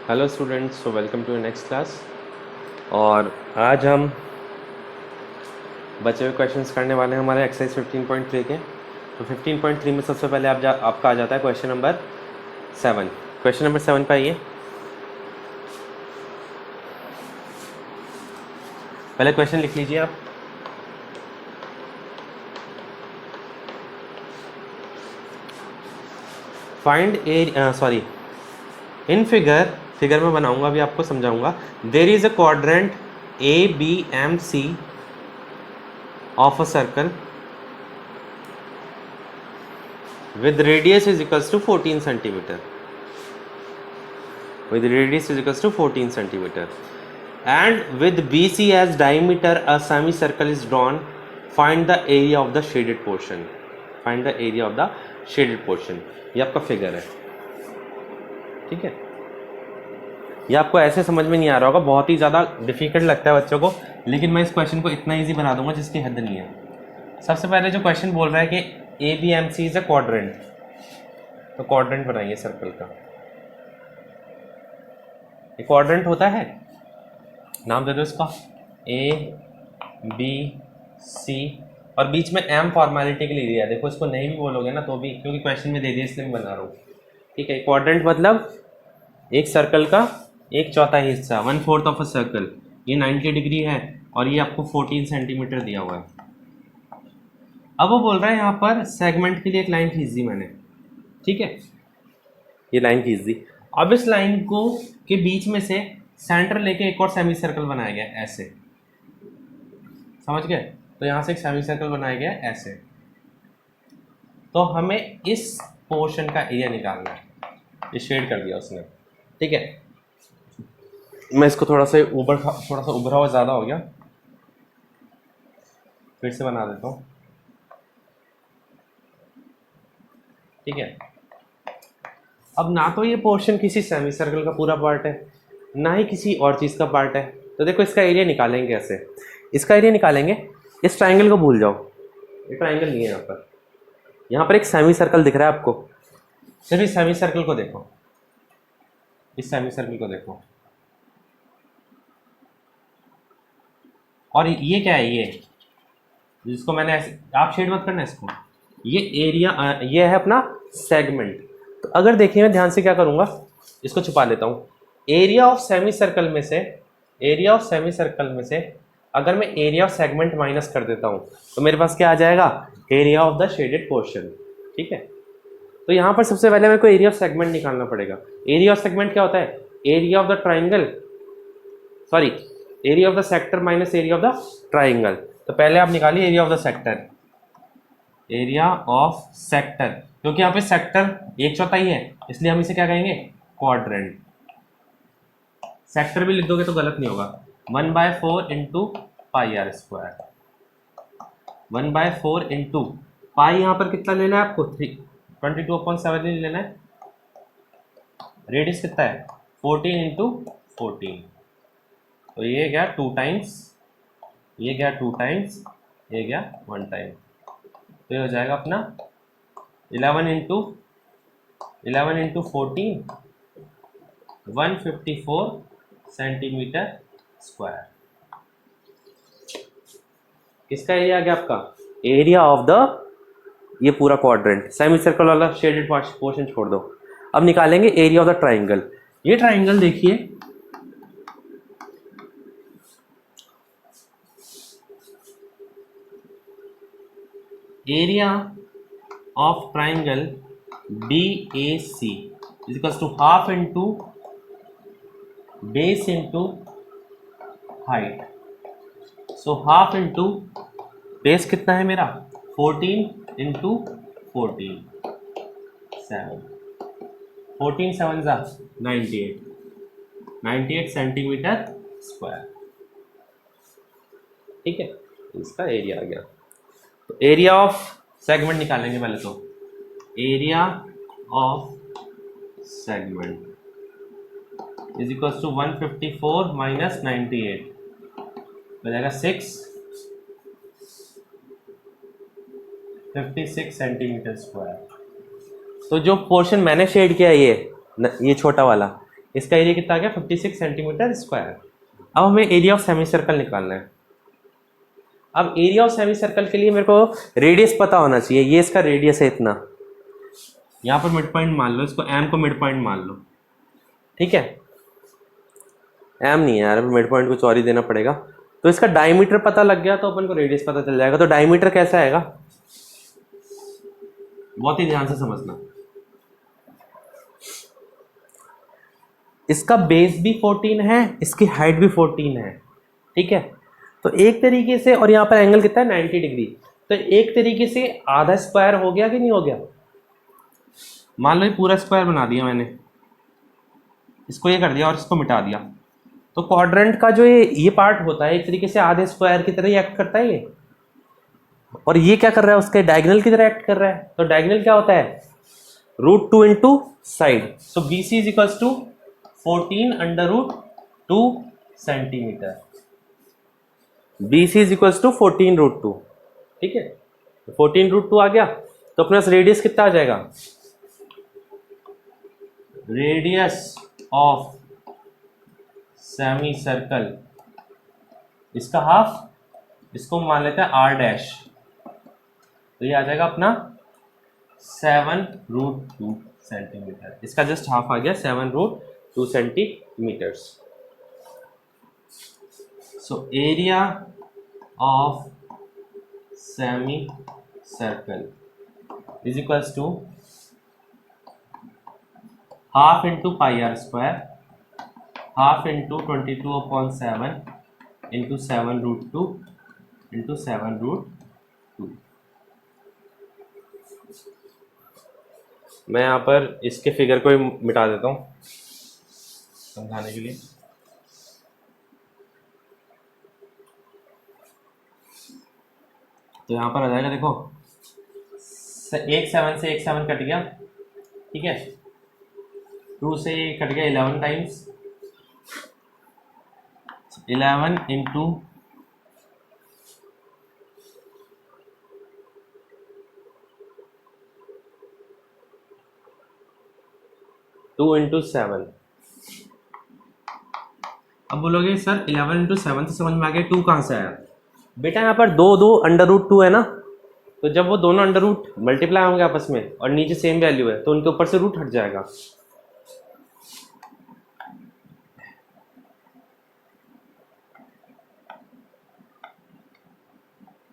Hello students, so welcome to next class. और आज हम बचे हुए क्वेश्चंस करने वाले हैं हमारे एक्सरसाइज 15.3 के। तो 15.3 में सबसे पहले आपका आ जाता है क्वेश्चन नंबर 7। क्वेश्चन नंबर 7 पे आइए। पहले क्वेश्चन लिख लीजिए आप। फाइंड इन फिगर में बनाऊंगा, अभी आपको समझाऊंगा। There is a quadrant ABMC of a circle with radius is equals to 14 centimeter. With radius is equals to 14 centimeter. And with BC as diameter, a semicircle is drawn. Find the area of the shaded portion. Find the area of the shaded portion. ये आपका figure है, ठीक है। ये आपको ऐसे समझ में नहीं आ रहा होगा, बहुत ही ज़्यादा डिफिकल्ट लगता है बच्चों को, लेकिन मैं इस क्वेश्चन को इतना इजी बना दूंगा जिसकी हद नहीं है। सबसे पहले जो क्वेश्चन बोल रहा है कि ABMC इज अ क्वाड्रेंट, तो क्वाड्रेंट बनाइए सर्कल का। ये क्वाड्रेंट होता है, नाम दे दो इसका ABC, और बीच में M फॉर्मेलिटी के लिए दिया है। देखो इसको नहीं भी बोलोगे ना तो भी, क्योंकि क्वेश्चन में दे दिया इसलिए मैं बना रहा हूँ, ठीक है। क्वाड्रेंट मतलब एक सर्कल का एक चौथाई हिस्सा, 1/4 ऑफ अ सर्कल। ये 90 डिग्री है और ये आपको 14 सेंटीमीटर दिया हुआ है। अब वो बोल रहा है यहाँ पर सेगमेंट के लिए एक लाइन खींच दी मैंने, ठीक है। ये लाइन खींच दी। अब इस लाइन को के बीच में से सेंटर लेके एक और सेमी सर्कल बनाया गया ऐसे, समझ गए। तो यहाँ से एक सेमी सर्कल बनाया गया ऐसे। तो हमें इस पोर्शन का एरिया निकालना है। ये शेड कर दिया उसने, ठीक है। मैं इसको थोड़ा सा उभरा हुआ ज़्यादा हो गया, फिर से बना देता हूँ, ठीक है। अब ना तो ये पोर्शन किसी सेमी सर्कल का पूरा पार्ट है, ना ही किसी और चीज़ का पार्ट है। तो देखो इसका एरिया निकालेंगे कैसे। इसका एरिया निकालेंगे, इस ट्राइंगल को भूल जाओ, ये ट्राइंगल नहीं है यहाँ पर। यहाँ पर एक सेमी सर्कल दिख रहा है आपको, सिर्फ इस सेमी सर्कल को देखो, इस सेमी सर्कल को देखो। और ये क्या है, ये जिसको मैंने ऐसे, आप शेड मत करना इसको, ये एरिया, ये है अपना सेगमेंट। तो अगर देखिए मैं ध्यान से क्या करूँगा, इसको छुपा लेता हूँ। एरिया ऑफ सेमी सर्कल में से, एरिया ऑफ सेमी सर्कल में से अगर मैं एरिया ऑफ सेगमेंट माइनस कर देता हूँ तो मेरे पास क्या आ जाएगा, area of the shaded portion, ठीक है। तो यहाँ पर सबसे पहले मेरे को एरिया ऑफ सेगमेंट निकालना पड़ेगा। एरिया ऑफ सेगमेंट क्या होता है, area of the triangle, sorry area of the sector minus area of the triangle. तो पहले आप निकालिए area of the sector, area of sector, क्योंकि यहाँ पे सेक्टर एक चौथाई है इसलिए हम इसे क्या कहेंगे, क्वाड्रेंट। सेक्टर भी लिख दोगे तो गलत नहीं होगा। 1/4 into pi are square, 1/4 into pi, यहाँ पर कितना लेना है आपको, 22/7 लेना है। रेडियस कितना है, 14 इंटू 14। तो ये गया 2 टाइम्स, ये गया 2 टाइम्स, ये गया 1 टाइम। तो ये हो जाएगा अपना 11 इंटू 14, 154 सेंटीमीटर स्क्वायर। किसका एरिया आ गया आपका, एरिया ऑफ द, ये पूरा क्वाड्रेंट। सेमी सर्कल वाला शेडेड पोर्शन छोड़ दो। अब निकालेंगे एरिया ऑफ द ट्राइंगल। ये ट्राइंगल देखिए, area of triangle BAC is equal to half into base into height. So half into base कितना है मेरा, 14 इंटू 14, 7, 14 7 जा 98 सेंटीमीटर स्क्वायर, ठीक है। इसका एरिया आ गया। तो एरिया ऑफ सेगमेंट निकालेंगे पहले। तो area of segment is equal to 154 minus 98 हो जाएगा 56 सेंटीमीटर स्क्वायर। तो जो पोर्शन मैंने शेड किया है ये छोटा वाला, इसका एरिया कितना आ गया 56 सेंटीमीटर स्क्वायर। अब हमें एरिया ऑफ सेमी सर्कल निकालना है। अब एरिया ऑफ सेमी सर्कल के लिए मेरे को रेडियस पता होना चाहिए। ये इसका रेडियस है इतना, यहाँ पर मिड पॉइंट मान लो, इसको एम को मिड पॉइंट मान लो, ठीक है। एम नहीं है यार, मिड पॉइंट कुछ और ही देना पड़ेगा। तो इसका डायमीटर पता लग गया तो अपन को रेडियस पता चल जाएगा। तो डायमीटर कैसा आएगा, बहुत ही ध्यान से समझना। इसका बेस भी 14 है, इसकी हाइट भी 14 है, ठीक है। तो एक तरीके से, और यहाँ पर एंगल कितना है 90 डिग्री, तो एक तरीके से आधा स्क्वायर हो गया कि नहीं हो गया। मान लो ये पूरा स्क्वायर बना दिया मैंने, इसको ये कर दिया और इसको मिटा दिया। तो क्वाड्रेंट का जो ये पार्ट होता है एक तरीके से आधे स्क्वायर की तरह ही एक्ट करता है ये। और ये क्या कर रहा है, उसके डायगोनल की तरह एक्ट कर रहा है। तो डायगोनल क्या होता है, √2 into side. So BC is equals to 14√2 centimetre. BC is equals to 14√2, ठीक है। 14√2 आ गया तो अपने पास रेडियस कितना आ जाएगा, रेडियस ऑफ सेमी सर्कल, इसका हाफ, इसको मान लेते हैं R', तो ये आ जाएगा अपना 7√2 सेंटीमीटर। इसका जस्ट हाफ आ गया 7√2 centimetres. So area of semicircle is equals to half into πr², half into 22/7 into 7√2 into 7√2। मैं यहाँ पर इसके फिगर को ही मिटा देता हूँ समझाने के लिए। तो यहाँ पर आ जाएगा, देखो एक 7 से एक 7 कट गया, ठीक है। 2 से ये कट गया 11 टाइम्स, 11 इंटू 2 इंटू 7। अब बोलोगे सर 11 इंटू 7 से समझ में आ गया, 2 कहाँ से आया। बेटा यहाँ पर 2 √2 है ना, तो जब वो दोनों अंडर रूट मल्टीप्लाई होंगे आपस में और नीचे सेम वैल्यू है तो उनके ऊपर से रूट हट जाएगा।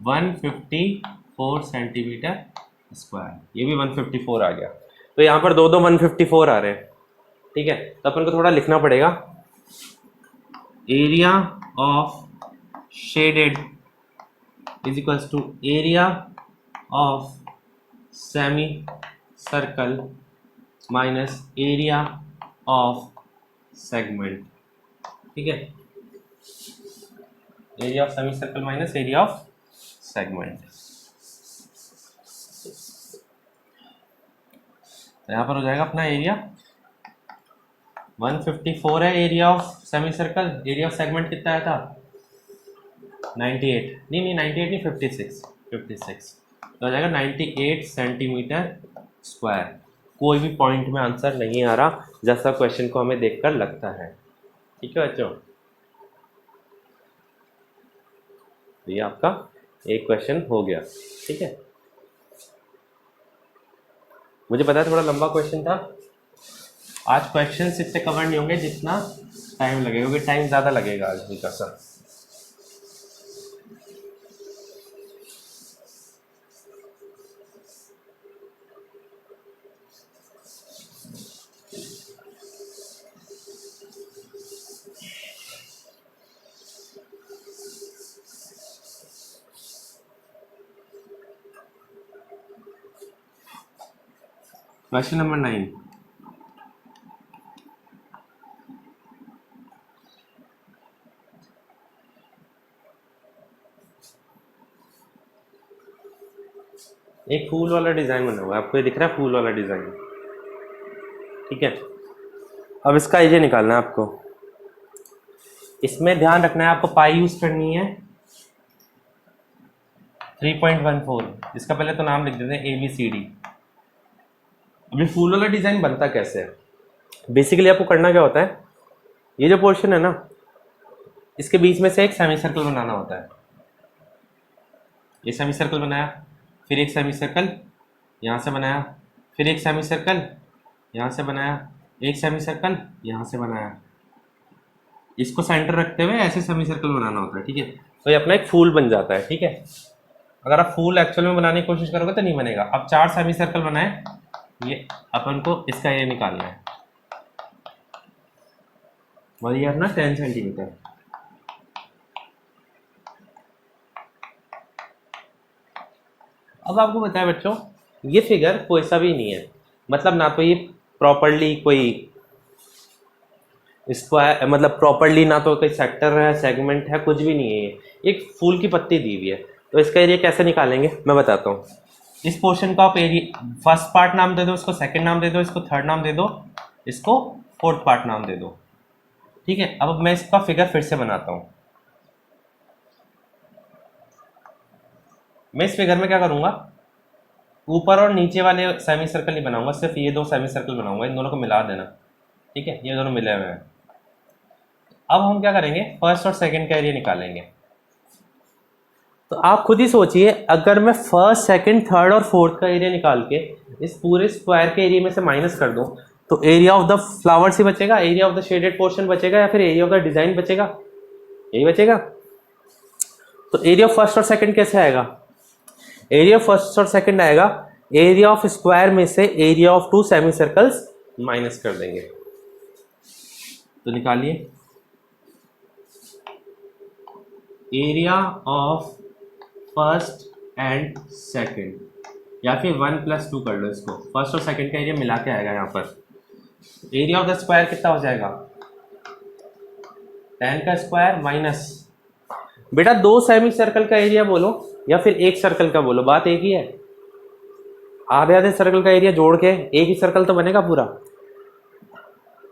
(154 सेंटीमीटर स्क्वायर), ये भी 154 आ गया। तो यहाँ पर दो 154 आ रहे हैं, ठीक है। तो अपन को थोड़ा लिखना पड़ेगा, area of shaded is equals to area of semicircle minus area of segment, ठीक है। Area of semicircle minus area of segment. तो यहाँ पर हो जाएगा अपना एरिया 154 है area of semicircle, area of segment कितना आया था 98, नहीं 98 नहीं 56, तो आ जाएगा 98 सेंटीमीटर स्क्वायर। कोई भी पॉइंट में आंसर नहीं आ रहा जैसा क्वेश्चन को हमें देखकर लगता है, ठीक है बच्चों। तो ये आपका एक क्वेश्चन हो गया, ठीक है। मुझे पता है थोड़ा लंबा क्वेश्चन था, आज क्वेश्चन इतने कवर नहीं होंगे जितना टाइम लगेगा, क्योंकि टाइम ज़्यादा लगेगा आज भी का सर। क्वेश्चन नंबर 9, एक फूल वाला डिजाइन बना हुआ है, आपको ये दिख रहा है फूल वाला डिजाइन, ठीक है। अब इसका एरिया निकालना है आपको। इसमें ध्यान रखना है आपको पाई यूज करनी है 3.14। इसका पहले तो नाम लिख देते हैं ABCD। अभी फूल वाला डिजाइन बनता कैसे है, बेसिकली आपको करना क्या होता है, ये जो पोर्शन है ना, इसके बीच में से एक सेमी सर्कल बनाना होता है। ये सेमी सर्कल बनाया, फिर एक सेमी सर्कल यहाँ से बनाया, फिर एक सेमी सर्कल यहाँ से बनाया, एक सेमी सर्कल यहाँ से बनाया। इसको सेंटर रखते हुए ऐसे सेमी सर्कल बनाना होता है, ठीक है। तो ये अपना एक फूल बन जाता है, ठीक है। अगर आप फूल एक्चुअल में बनाने की कोशिश करोगे तो नहीं बनेगा। अब 4 सेमी सर्कल बनाए, ये अपन को इसका ये निकालना है, और ये अपना 10 सेंटीमीटर। अब आपको बताया बच्चों, ये फिगर कोई सा भी नहीं है, मतलब ना तो ये प्रॉपरली कोई स्क्वायर, मतलब प्रॉपरली ना तो कोई सेक्टर है, सेगमेंट है, कुछ भी नहीं है। ये एक फूल की पत्ती दी हुई है। तो इसका एरिया कैसे निकालेंगे मैं बताता हूँ। इस पोर्शन का आप एरिया फर्स्ट पार्ट नाम दे दो, इसको सेकंड नाम दे दो, इसको थर्ड नाम दे दो, इसको फोर्थ पार्ट नाम दे दो, ठीक है। अब मैं इसका फिगर फिर से बनाता हूँ। मैं इस फिगर में क्या करूँगा, ऊपर और नीचे वाले सेमी सर्कल नहीं बनाऊंगा, सिर्फ ये 2 सेमी सर्कल बनाऊंगा, इन दोनों को मिला देना, ठीक है। ये दोनों मिले हुए हैं। अब हम क्या करेंगे, फर्स्ट और सेकंड का एरिया निकालेंगे। तो आप खुद ही सोचिए, अगर मैं फर्स्ट, सेकंड, थर्ड और फोर्थ का एरिया निकाल के इस पूरे स्क्वायर के एरिया में से माइनस कर दूं, तो एरिया ऑफ द फ्लावर्स ही बचेगा, area of the shaded portion बचेगा, या फिर एरिया ऑफ द डिजाइन बचेगा? यही बचेगा। तो एरिया ऑफ फर्स्ट और सेकंड कैसे आएगा? एरिया ऑफ फर्स्ट और सेकंड आएगा एरिया ऑफ स्क्वायर में से area of 2 semi circles minus कर देंगे। तो निकालिए, area of first and second, या फिर 1 + 2 कर लो इसको। फर्स्ट और सेकंड का एरिया मिला के आएगा यहाँ पर। एरिया ऑफ द स्क्वायर कितना हो जाएगा, 10 का स्क्वायर माइनस, बेटा 2 सेमी सर्कल का एरिया बोलो या फिर एक सर्कल का बोलो, बात एक ही है। आधे आधे सर्कल का एरिया जोड़ के एक ही सर्कल तो बनेगा पूरा।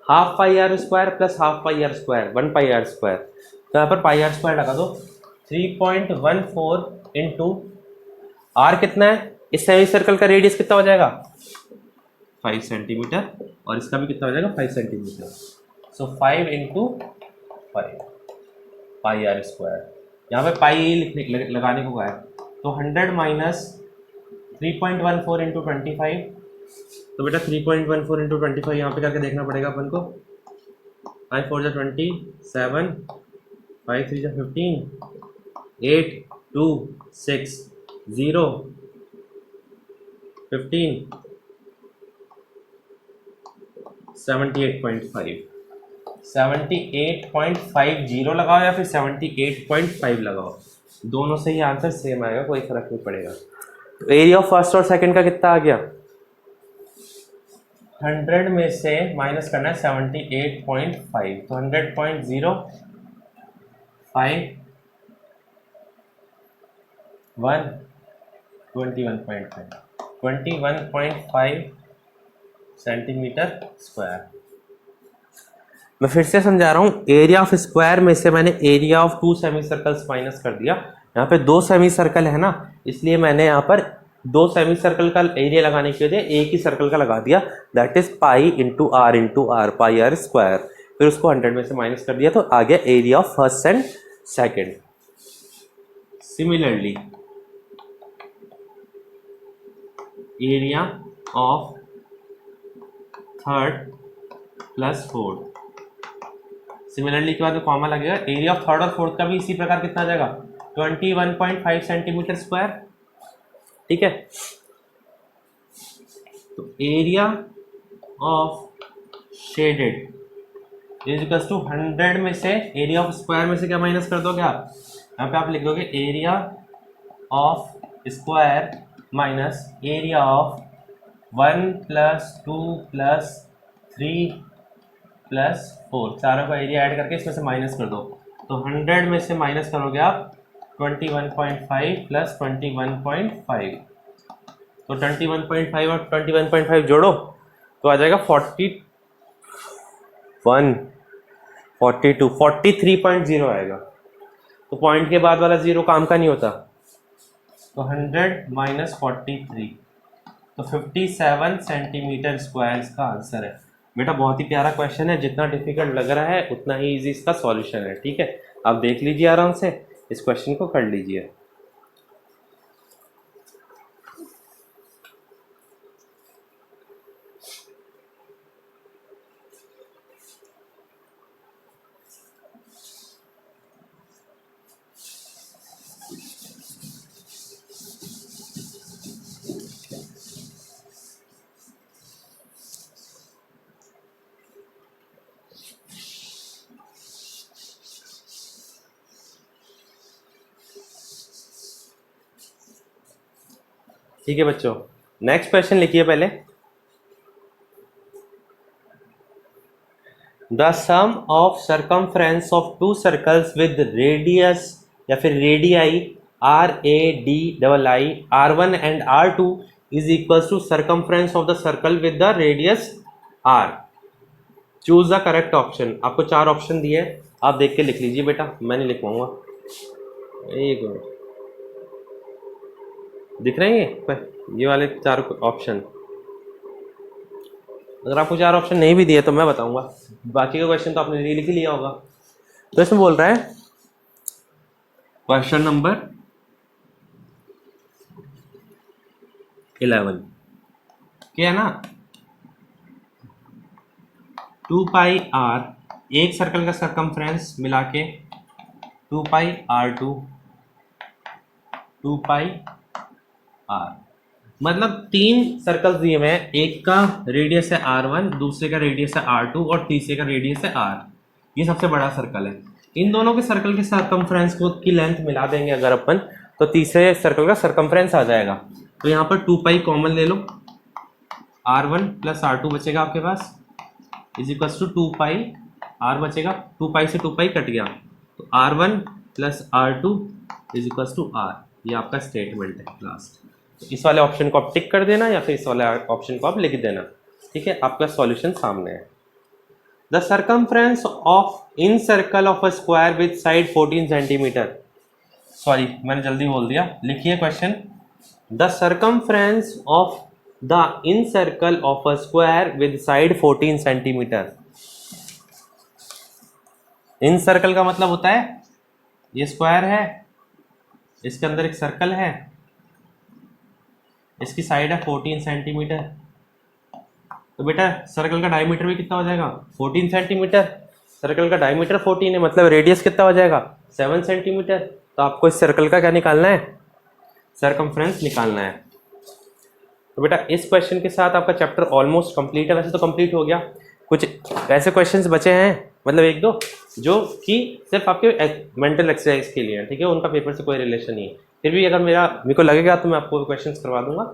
Half pi are square plus half pi are square, 1 pi are square. तो यहाँ पर पाई आर स्क्वायर लगा दो। 3.14 इंटू आर कितना है, इस सेमी सर्कल का रेडियस कितना हो जाएगा, 5 सेंटीमीटर, और इसका भी कितना हो जाएगा, 5 centimetre. So 5 into 5 pi are square. यहाँ पे पाई लगाने को कहा है, तो 100 माइनस 3.14 इंटू 25। तो बेटा 3.14 इंटू 25 यहाँ पे करके देखना पड़ेगा अपन को। 5 4 27, 5 3 15, 8 2 6 0 15, 78.5 78.50 लगाओ या फिर 78.5 लगाओ, दोनों से ही आंसर सेम आएगा, कोई फर्क नहीं पड़ेगा। तो एरिया ऑफ फर्स्ट और सेकंड का कितना आ गया, 100 में से माइनस करना है 78.5, तो 100.05 21.5 सेंटीमीटर स्क्वायर। मैं फिर से समझा रहा हूँ, एरिया ऑफ स्क्वायर में से मैंने area of 2 semi circles minus कर दिया। यहाँ पे 2 सेमी सर्कल है ना, इसलिए मैंने यहाँ पर 2 सेमी सर्कल का एरिया लगाने के लिए एक ही सर्कल का लगा दिया, that is pi into R, pi are square. फिर उसको 100 में से माइनस कर दिया, तो आ गया area of first and second. Similarly area of third plus fourth, similarly के बाद में कॉमा लगेगा। एरिया ऑफ थर्ड और फोर्थ का भी इसी प्रकार कितना आ जाएगा, 21.5 सेंटीमीटर स्क्वायर, ठीक है। तो area of shaded is equal to 100 में से एरिया ऑफ स्क्वायर में से क्या माइनस कर दोगे आप, यहाँ पे आप लिख दोगे area of square minus area of 1 + 2 + 3 + 4, चारों का एरिया ऐड करके इसमें से माइनस कर दो। तो 100 में से माइनस करोगे आप 21.5 + 21.5, तो 21.5 और 21.5 जोड़ो तो आ जाएगा 41, 42, 43.0 आएगा। तो पॉइंट के बाद वाला जीरो काम का नहीं होता, तो 100 - 43, तो 57 सेंटीमीटर स्क्वायर इसका आंसर है। बेटा बहुत ही प्यारा क्वेश्चन है, जितना डिफिकल्ट लग रहा है उतना ही इजी इसका सॉल्यूशन है। ठीक है, आप देख लीजिए आराम से, इस क्वेश्चन को कर लीजिए। ठीक है बच्चों, नेक्स्ट क्वेश्चन लिखिए पहले। The sum of circumference of two circles with radius या फिर radii RADII R1 and R2 is equals to circumference of the circle with the radius R। Choose the correct option. आपको 4 option दिए, आप देख के लिख लीजिए बेटा, मैं नहीं लिखवाऊंगा। एक मिनट, दिख रहे हैं ये वाले 4 ऑप्शन। अगर आपको 4 ऑप्शन नहीं भी दिए तो मैं बताऊंगा, बाकी का क्वेश्चन तो आपने लिख ही लिया होगा। तो इसमें बोल रहा है क्वेश्चन नंबर 11 क्या है ना, 2 पाई R, एक सर्कल का सरकमफ्रेंस मिला के 2 पाई R2 2 पाई R, मतलब 3 सर्कल्स दिए हुए हैं, एक का रेडियस है R1, दूसरे का रेडियस है R2 और तीसरे का रेडियस है R। ये सबसे बड़ा सर्कल है। इन दोनों के सर्कल के सरकमफ्रेंस को की लेंथ मिला देंगे अगर अपन, तो तीसरे सर्कल का सरकमफ्रेंस आ जाएगा। तो यहाँ पर 2 पाई कॉमन ले लो, R1 प्लस R2 बचेगा आपके पास, is equals to 2 pi R बचेगा, 2 पाई से 2 पाई कट गया, तो R1 plus R2 is equals to R। ये आपका स्टेटमेंट है लास्ट। इस वाले ऑप्शन को आप टिक कर देना या फिर इस वाले ऑप्शन को आप लिख देना। ठीक है, आपका सॉल्यूशन सामने है। The circumference of in circle of a square with side 14 centimetre, sorry मैंने जल्दी बोल दिया, लिखिए question. The circumference of the in circle of a square with side 14 centimetre. In circle का मतलब होता है ये स्क्वायर है, इसके अंदर एक सर्कल है, इसकी साइड है 14 सेंटीमीटर। तो बेटा सर्कल का डायमीटर भी कितना हो जाएगा 14 सेंटीमीटर। सर्कल का डायमीटर 14 है, मतलब रेडियस कितना हो जाएगा 7 सेंटीमीटर। तो आपको इस सर्कल का क्या निकालना है, सर्कमफ्रेंस निकालना है। तो बेटा इस क्वेश्चन के साथ आपका चैप्टर ऑलमोस्ट कंप्लीट है। वैसे तो कंप्लीट हो गया, कुछ ऐसे क्वेश्चंस बचे हैं, मतलब 1-2 जो कि सिर्फ आपके मेंटल एक्सरसाइज के लिए है। ठीक है, उनका पेपर से कोई रिलेशन नहीं है। फिर भी अगर मेरे को लगेगा तो मैं आपको क्वेश्चंस करवा दूंगा।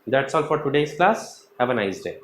That's all for today's class. Have a nice day.